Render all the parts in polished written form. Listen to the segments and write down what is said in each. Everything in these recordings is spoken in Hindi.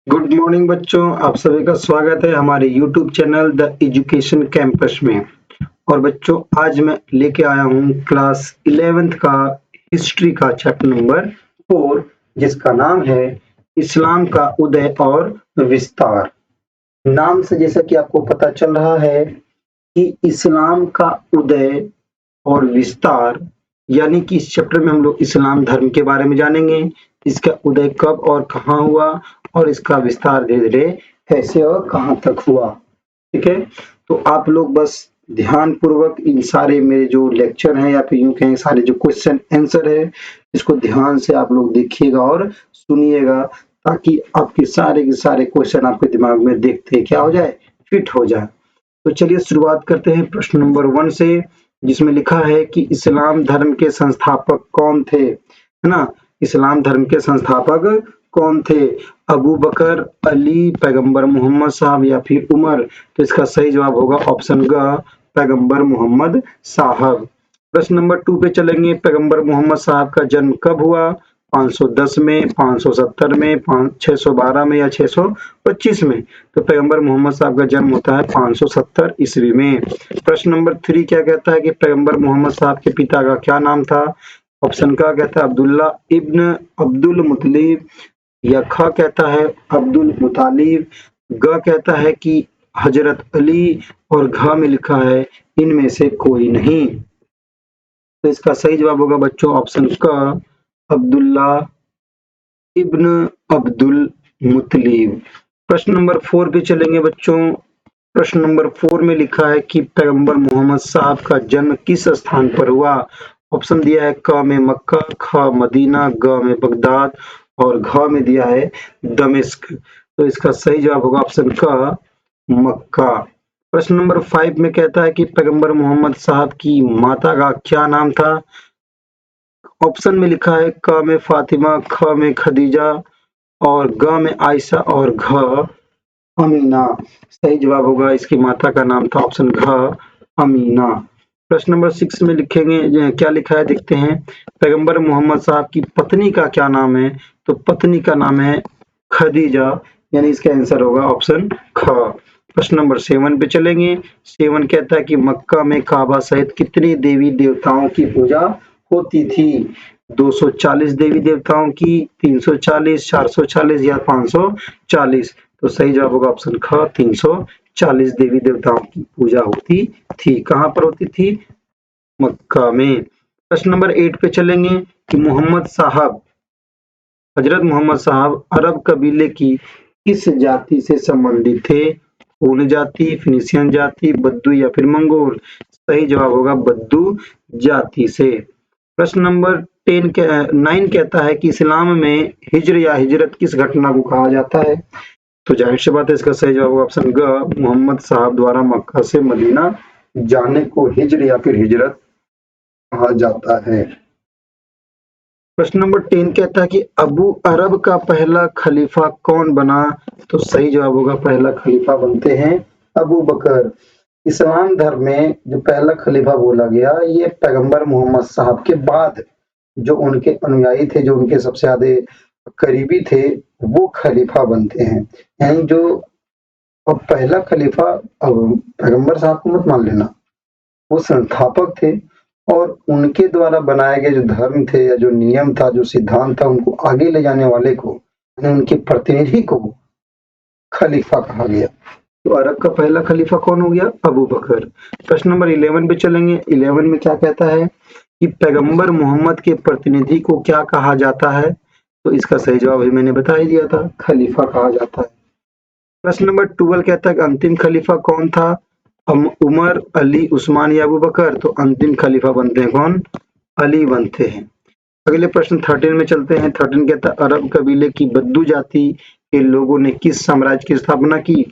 गुड मॉर्निंग बच्चों, आप सभी का स्वागत है हमारे YouTube channel the education campus में। और बच्चों, आज मैं लेके आया हूँ क्लास 11th का हिस्ट्री का चैप्टर नंबर 4, जिसका नाम है इस्लाम का उदय और विस्तार। नाम से जैसा कि आपको पता चल रहा है कि इस्लाम का उदय और विस्तार, यानी कि इस चैप्टर में हम लोग इस्लाम धर्म के बारे में जानेंगे, इसका उदय कब और कहाँ हुआ और इसका विस्तार धीरे धीरे कैसे और कहाँ तक हुआ। ठीक है, तो आप लोग बस ध्यान पूर्वक इन सारे मेरे जो लेक्चर हैं या फिर यूं कहें सारे जो क्वेश्चन आंसर है, इसको ध्यान से आप लोग देखिएगा और सुनिएगा, ताकि आपके सारे के सारे क्वेश्चन आपके दिमाग में देखते क्या हो जाए, फिट हो जाए। तो चलिए शुरुआत करते हैं प्रश्न नंबर 1 से, जिसमें लिखा है कि इस्लाम धर्म के संस्थापक कौन थे, है ना। इस्लाम धर्म के संस्थापक कौन थे? अबू बकर, अली, पैगंबर मोहम्मद साहब या फिर उमर? तो इसका सही जवाब होगा ऑप्शन ग, पैगंबर मोहम्मद साहब। प्रश्न नंबर 2 पे चलेंगे। पैगंबर मोहम्मद साहब का जन्म कब हुआ? 510 में, 570 में, 612 में या 625 में? तो पैगंबर मोहम्मद साहब का जन्म होता है 570 ईस्वी में। प्रश्न नंबर 3 क्या कहता है कि पैगंबर मोहम्मद साहब के पिता का क्या नाम था? ऑप्शन का कहता है अब्दुल्ला इब्न अब्दुल मुतलिब, या ख कहता है अब्दुल मुतालिब, ग कहता है कि हजरत अली, और घ में लिखा है इनमें से कोई नहीं। तो इसका सही जवाब होगा बच्चों ऑप्शन क, अब्दुल्ला इब्न अब्दुल मुतलिब। प्रश्न नंबर 4 पे चलेंगे बच्चों। प्रश्न नंबर 4 में लिखा है कि पैगंबर मोहम्मद साहब का जन्म किस स्थान पर हुआ? ऑप्शन दिया है क में मक्का, ख मदीना, ग में बगदाद और घ में दिया है दमिश्क। तो इसका सही जवाब होगा ऑप्शन क, मक्का। प्रश्न नंबर 5 में कहता है कि पैगंबर मोहम्मद साहब की माता का क्या नाम था? ऑप्शन में लिखा है क में फातिमा, ख में खदीजा और ग में आयशा और घ अमीना। सही जवाब होगा इसकी माता का नाम था ऑप्शन घ, अमीना। प्रश्न नंबर 6 में लिखेंगे, क्या लिखा है देखते हैं। पैगंबर मोहम्मद साहब की पत्नी का क्या नाम है? तो पत्नी का नाम है खदीजा, यानी इसका आंसर होगा ऑप्शन ख। प्रश्न नंबर 7 पे चलेंगे। 7 कहता है कि मक्का में काबा सहित कितने देवी देवताओं की पूजा होती थी? 240 देवी देवताओं की, 340, 440 या 540? तो सही जवाब होगा ऑप्शन ख, 340 देवी देवताओं की पूजा होती थी। कहां पर होती थी? मक्का में। प्रश्न नंबर 8 पे चलेंगे कि हजरत मोहम्मद साहब अरब कबीले की किस जाति से संबंधित थे? हून जाति, फिनिशियन जाति, बद्दू या फिर मंगोल? सही जवाब होगा बद्दू जाति से। प्रश्न नंबर 9 कहता है कि इस्लाम में हिज्र या हिजरत किस घटना को कहा जाता है? तो जाहिर सी बात है इसका सही जवाब होगा ऑप्शन ग, मोहम्मद साहब द्वारा मक्का से मदीना जाने को हिज्र या फिर हिजरत कहा जाता है। प्रश्न नंबर 10 कहता है कि अबू अरब का पहला खलीफा कौन बना? तो सही जवाब होगा पहला खलीफा बनते हैं अबू बकर। इस्लाम धर्म में जो पहला खलीफा बोला गया, ये पैगंबर मोहम्मद साहब के बाद जो उनके अनुयायी थे, जो उनके सबसे ज्यादा करीबी थे, वो खलीफा बनते हैं। यानी जो अब पहला खलीफा, अब पैगंबर साहब को मत मान लेना, वो संस्थापक थे और उनके द्वारा बनाए गए जो धर्म थे या जो नियम था, जो सिद्धांत था, उनको आगे ले जाने वाले को, यानी उनके प्रतिनिधि को खलीफा कहा गया। तो अरब का पहला खलीफा कौन हो गया? अबू बकर। प्रश्न नंबर 11 पे चलेंगे। 11 में क्या कहता है कि पैगंबर मोहम्मद के प्रतिनिधि को क्या कहा जाता है? तो इसका सही जवाब भी मैंने बता ही दिया था, खलीफा कहा जाता है। प्रश्न नंबर 12 कहता है कि अंतिम खलीफा कौन था? उमर, अली, उस्मान या अबू बकर? तो अंतिम खलीफा बनते हैं कौन? अली बनते हैं। अगले प्रश्न 13 में चलते हैं। 13 कहता है अरब कबीले की बद्दू जाति के लोगों ने किस साम्राज्य की स्थापना की?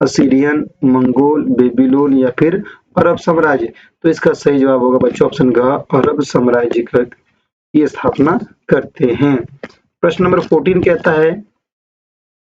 असीरियन, मंगोल, बेबीलोन या फिर अरब साम्राज्य? तो इसका सही जवाब होगा बच्चों ऑप्शन घ, अरब साम्राज्य की स्थापना करते हैं। प्रश्न नंबर 14 कहता है,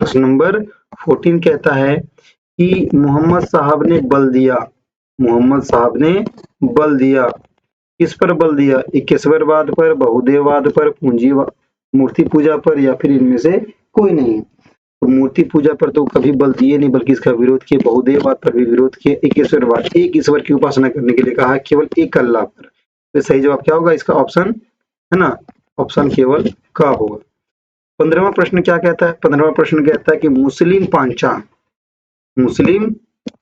प्रश्न नंबर 14 कहता है कि मोहम्मद साहब ने बल दिया, मोहम्मद साहब ने बल दिया, किस पर बल दिया? इक्केश्वरवाद पर, बहुदेववाद पर, पूंजी मूर्ति पूजा पर या फिर इनमें से कोई नहीं? तो मूर्ति पूजा पर तो कभी बल दिए नहीं, बल्कि इसका विरोध किए, बहुदेववाद पर भी विरोध किए, एक ईश्वरवाद, एक ईश्वर की उपासना करने के लिए कहा, केवल एक अल्लाह पर। तो सही जवाब क्या होगा इसका? ऑप्शन है ना, ऑप्शन केवल का होगा। 15वां प्रश्न क्या कहता है? 15वां प्रश्न कहता है कि मुस्लिम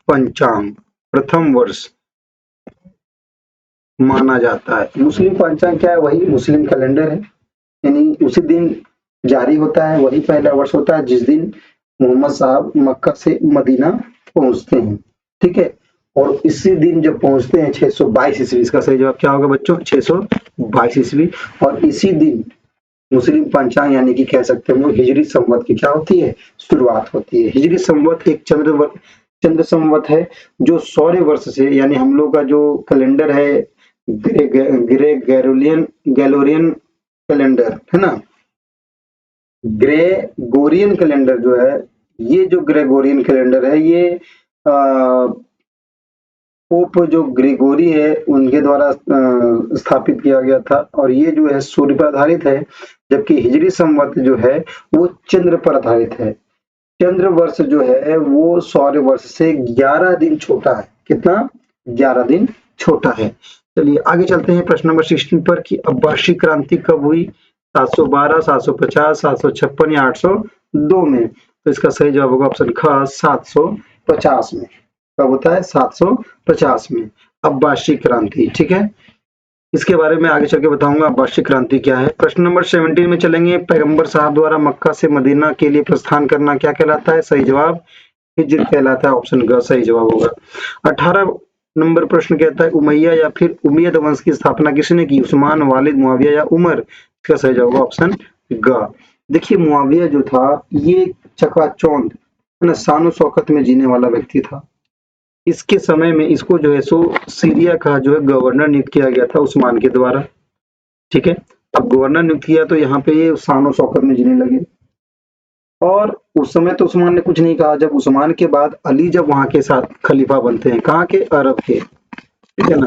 पंचांग प्रथम वर्ष माना जाता है। मुस्लिम पंचांग क्या है? वही मुस्लिम कैलेंडर है, यानी उसी दिन जारी होता है, वही पहला वर्ष होता है जिस दिन मोहम्मद साहब मक्का से मदीना पहुंचते हैं। ठीक है, और इसी दिन जब पहुंचते हैं 622 ईस्वी, इसका सही जवाब क्या होगा बच्चों? 622 ईस्वी। और इसी दिन मुस्लिम पंचांग यानी कि कह सकते हैं हिजरी संवत की क्या होती है? शुरुआत होती है। हिजरी संवत एक चंद्र संवत है जो सौर्य वर्ष से, यानी हम लोग का जो कैलेंडर है गैलोरियन कैलेंडर है ना, ग्रेगोरियन कैलेंडर जो है, ये जो ग्रेगोरियन कैलेंडर है ये पोप जो ग्रेगोरी है उनके द्वारा स्थापित किया गया था, और ये जो है सूर्य पर आधारित है, जबकि हिजरी संवत जो है वो चंद्र पर आधारित है। चंद्र वर्ष जो है वो सौर्य वर्ष से 11 दिन छोटा है। कितना? 11 दिन छोटा है। चलिए आगे चलते हैं प्रश्न नंबर 16 पर कि अब्बासी क्रांति कब हुई? 712, 750, 756 या 802 में। तो इसका सही जवाब होगा ऑप्शन ख 750 में। कब होता है? 750 में अब्बासी क्रांति। ठीक है, इसके बारे में आगे चल के बताऊंगा अब्बासी क्रांति क्या है। प्रश्न नंबर 17 में चलेंगे। पैगंबर साहब द्वारा मक्का से मदीना के लिए प्रस्थान करना क्या कहलाता है? सही जवाब हिज्र कहलाता है, ऑप्शन ग सही जवाब होगा। 18 नंबर प्रश्न कहता है उमैया या फिर उमैयद वंश की स्थापना किसने की? उस्मान, वालिद, मुआविया या उमर? इसका सही जवाब होगा ऑप्शन ग। देखिए मुआविया जो था ये चकाचौंध है ना, शान शौकत में जीने वाला व्यक्ति था। इसके समय में इसको जो है सो सीरिया का जो है गवर्नर नियुक्त किया गया था उस्मान के द्वारा। ठीक है, अब गवर्नर नियुक्त किया तो यहाँ पे ये शान शौकत में जीने लगे, और उस समय तो उस्मान ने कुछ नहीं कहा। जब उस्मान के बाद अली जब वहां के साथ खलीफा बनते हैं, कहाँ के? अरब के। ठीक है ना,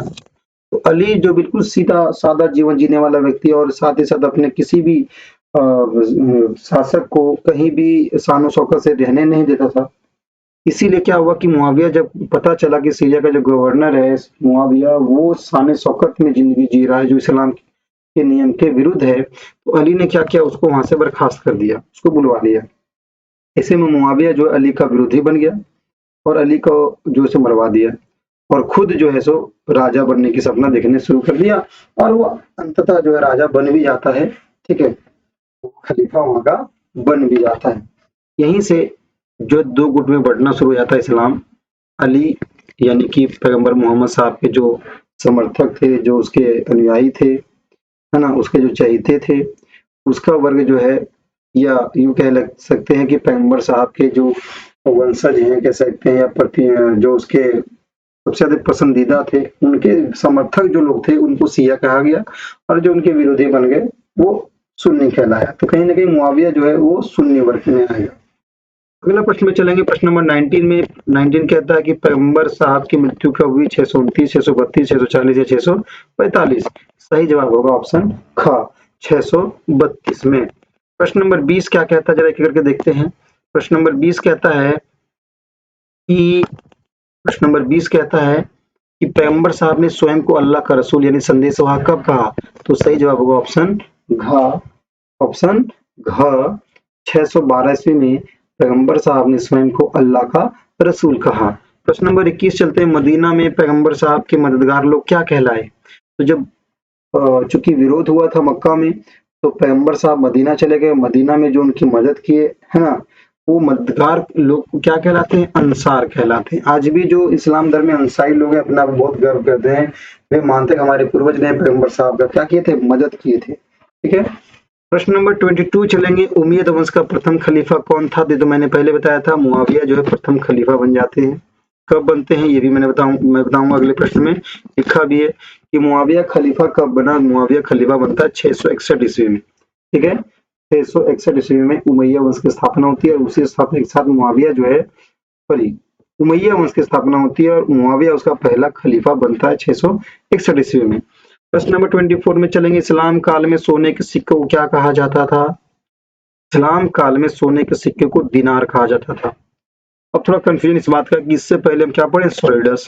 तो अली जो बिल्कुल सीधा सादा जीवन जीने वाला व्यक्ति, और साथ ही साथ अपने किसी भी शासक को कहीं भी शान शौकत से रहने नहीं देता था। इसीलिए क्या हुआ कि मुआविया जब पता चला कि सीरिया का जो गवर्नर है मुआविया वो शान शौकत में जिंदगी जी रहा है जो इस्लाम के नियम के विरुद्ध है, तो अली ने क्या किया? उसको वहां से बर्खास्त कर दिया, उसको बुलवा लिया। ऐसे में मुआविया जो अली का विरोधी बन गया और अली को जो से मरवा दिया, और खुद जो है सो राजा बनने की सपना देखने शुरू कर दिया, और वो अंततः जो है राजा बन भी जाता है। ठीक है, खलीफा वहां का बन भी जाता है। यहीं से जो दो गुट में बढ़ना शुरू हो जाता है इस्लाम। अली यानी कि पैगंबर मोहम्मद साहब के जो समर्थक थे, जो उसके अनुयायी थे है ना, उसके जो चहेते थे, उसका वर्ग जो है, या यूं कह लग सकते हैं कि पैगंबर साहब के जो वंशज हैं कह सकते हैं, या जो उसके सबसे ज्यादा पसंदीदा थे, उनके समर्थक जो लोग थे उनको शिया कहा गया, और जो उनके विरोधी बन गए वो सुन्नी कहलाया। तो कहीं ना कहीं मुआविया जो है वो सुन्नी वर्ग में आएगा। अगला प्रश्न में चलेंगे। प्रश्न नंबर 19 में 19 कहता है कि पैगंबर साहब की मृत्यु कब हुई? 629, 632, 640 या 645? सही जवाब होगा ऑप्शन ख 632 में। प्रश्न नंबर 20 क्या कहता है, जरा एक करके देखते हैं। प्रश्न नंबर 20 कहता है कि पैगंबर साहब ने स्वयं को अल्लाह का रसूल यानी संदेशवाहक कब कहा? तो सही जवाब होगा ऑप्शन घ 612 ईस्वी में पैगंबर साहब ने स्वयं को अल्लाह का रसूल कहा। प्रश्न नंबर 21 चलते हैं। मदीना में पैगंबर साहब के मददगार लोग क्या कहलाए? तो जब चूंकि विरोध हुआ था मक्का में, तो पैगंबर साहब मदीना चले गए। मदीना में जो उनकी मदद किए है ना, वो मददगार लोग क्या कहलाते हैं? अंसार कहलाते हैं। आज भी जो इस्लाम धर्म में अंसारी लोग हैं अपना बहुत गर्व करते हैं, वे मानते हैं हमारे पूर्वज ने पैगंबर साहब का क्या किए थे? मदद किए थे। ठीक है, प्रश्न नंबर 22 चलेंगे। उमैयद वंश का प्रथम खलीफा कौन था? तो मैंने पहले बताया था मुआविया जो है प्रथम खलीफा बन जाते हैं। कब बनते हैं ये भी मैं बताऊंगा अगले प्रश्न में। लिखा भी है कि मुआविया खलीफा कब बना। मुआविया खलीफा बनता है 661 ईस्वी में। ठीक है, 661 ईस्वी में उमैया वंश की स्थापना होती है, और उसी स्थापना के साथ मुआविया जो है उमैया वंश की स्थापना होती है, और मुआविया उसका पहला खलीफा बनता है 661 ईस्वी में। प्रश्न नंबर 24 में चलेंगे। इस्लाम काल में सोने के सिक्कों को क्या कहा जाता था? इस्लाम काल में सोने के सिक्के को दिनार कहा जाता था। अब थोड़ा कंफ्यूजन इस बात का कि इससे पहले हम क्या पढ़े, सोलिडस।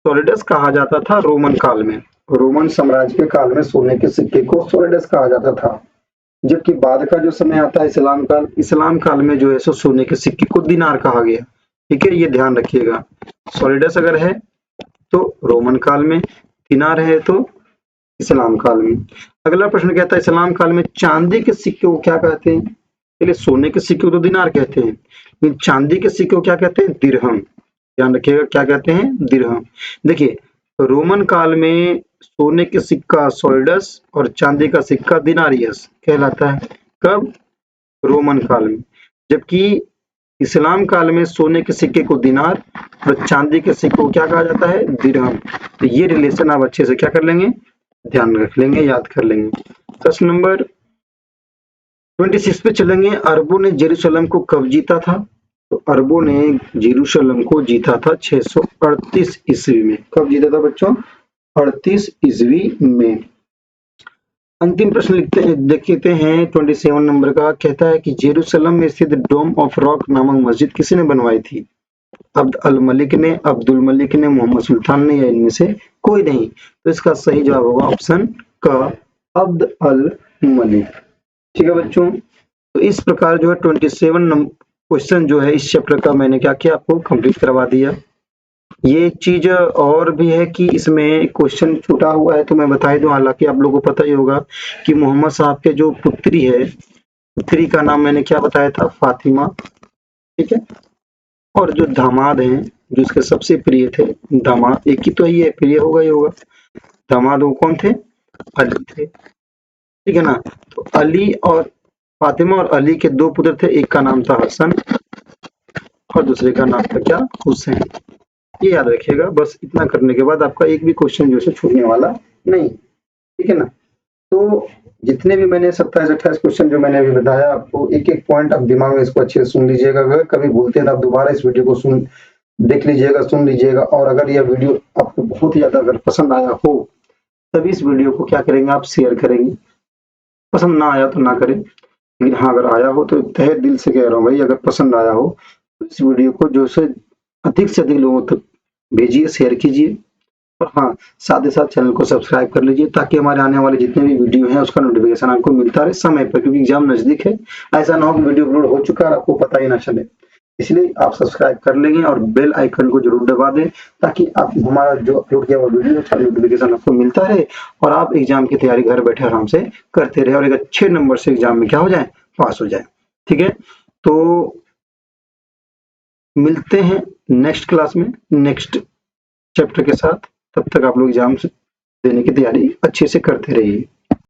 सोलिडस कहा जाता था रोमन काल में, रोमन साम्राज्य के काल में सोने के सिक्के को सोलिडस कहा जाता था। जबकि बाद का जो समय आता है इस्लाम काल में जो है सो सोने के सिक्के को दिनार कहा गया। ठीक है, ये ध्यान रखिएगा। सोलिडस अगर है तो रोमन काल में, दिनार है तो इस्लाम काल में। अगला प्रश्न कहता है इस्लाम काल में चांदी के सिक्के को क्या कहते हैं? पहले सोने के सिक्के को तो दिनार कहते हैं, लेकिन चांदी के सिक्के को क्या कहते हैं? दिरहम। ध्यान रखिएगा, क्या कहते हैं? दिरहम। देखिए, रोमन काल में सोने के सिक्का सोलिडस और चांदी का सिक्का दिनारियस कहलाता है। कब? रोमन काल में। जबकि इस्लाम काल में सोने के सिक्के को दिनार और चांदी के सिक्के को क्या कहा जाता है? दिरहम। तो ये रिलेशन आप अच्छे से क्या कर लेंगे? ध्यान रख लेंगे, याद कर लेंगे। प्रश्न नंबर 26 पे चलेंगे। अरबों ने जेरूसलम को कब जीता था? तो अरबों ने जेरूसलम को जीता था 638 ईस्वी में। कब जीता था बच्चों? 38 ईस्वी में। अंतिम प्रश्न देखते हैं 27 नंबर का। कहता है कि जेरूसलम में स्थित डोम ऑफ रॉक नामक मस्जिद किसने बनवाई थी? अब्द अल मलिक ने, अब्दुल मलिक ने, मोहम्मद सुल्तान ने, या इनमें से कोई नहीं। तो इसका सही जवाब होगा ऑप्शन क, अब्द अल मलिक। ठीक है बच्चों, तो इस प्रकार जो है 27 नंबर क्वेश्चन जो है इस चैप्टर का मैंने क्या किया, आपको कंप्लीट करवा दिया। ये एक चीज और भी है कि इसमें क्वेश्चन छूटा हुआ है तो मैं बता ही दूं, हालांकि आप लोगों को पता ही होगा कि मोहम्मद साहब के जो पुत्री है, पुत्री का नाम मैंने क्या बताया था? फातिमा। ठीक है, और जो दामाद हैं, जो इसके सबसे प्रिय थे दामाद, एक ही तो ये प्रिय होगा ही होगा, दामाद वो कौन थे? अली थे। ठीक है ना, तो अली और फातिमा और अली के दो पुत्र थे, एक का नाम था हसन और दूसरे का नाम था क्या? हुसैन। ये याद रखिएगा। बस इतना करने के बाद आपका एक भी क्वेश्चन जो है छूटने वाला नहीं। ठीक है ना, तो जितने भी मैंने 27-28 क्वेश्चन जो मैंने अभी बताया आपको, एक एक पॉइंट आप दिमाग में इसको अच्छे से सुन लीजिएगा। अगर कभी भूलते हैं तो आप दोबारा इस वीडियो को देख लीजिएगा, सुन लीजिएगा। और अगर यह वीडियो आपको बहुत ही ज्यादा अगर पसंद आया हो तभी इस वीडियो को क्या करेंगे, आप शेयर करेंगे। पसंद ना आया तो ना करें, लेकिन हाँ अगर आया हो तो तहे दिल से कह रहा हूँ भाई, अगर पसंद आया हो तो इस वीडियो को जो से अधिक लोगों तक भेजिए, शेयर कीजिए। और हाँ, साथ ही साथ चैनल को सब्सक्राइब कर लीजिए ताकि हमारे आने वाले जितने भी वीडियो हैं उसका नोटिफिकेशन आपको मिलता रहे समय पर, क्योंकि एग्जाम नजदीक है। ऐसा ना हो कि वीडियो अपलोड हो चुका है और आपको पता ही ना चले। इसलिए आप सब्सक्राइब कर लेंगे और बेल आइकन को जरूर दबा दें ताकि आप हमारा जो अपलोड किया हुआ वीडियो का नोटिफिकेशन आपको मिलता रहे और आप एग्जाम की तैयारी घर बैठे आराम से करते रहे और एक अच्छे नंबर से एग्जाम में क्या हो जाए? पास हो जाए। ठीक है, तो मिलते हैं नेक्स्ट क्लास में नेक्स्ट चैप्टर के साथ। तब तक आप लोग एग्जाम देने की तैयारी अच्छे से करते रहिए।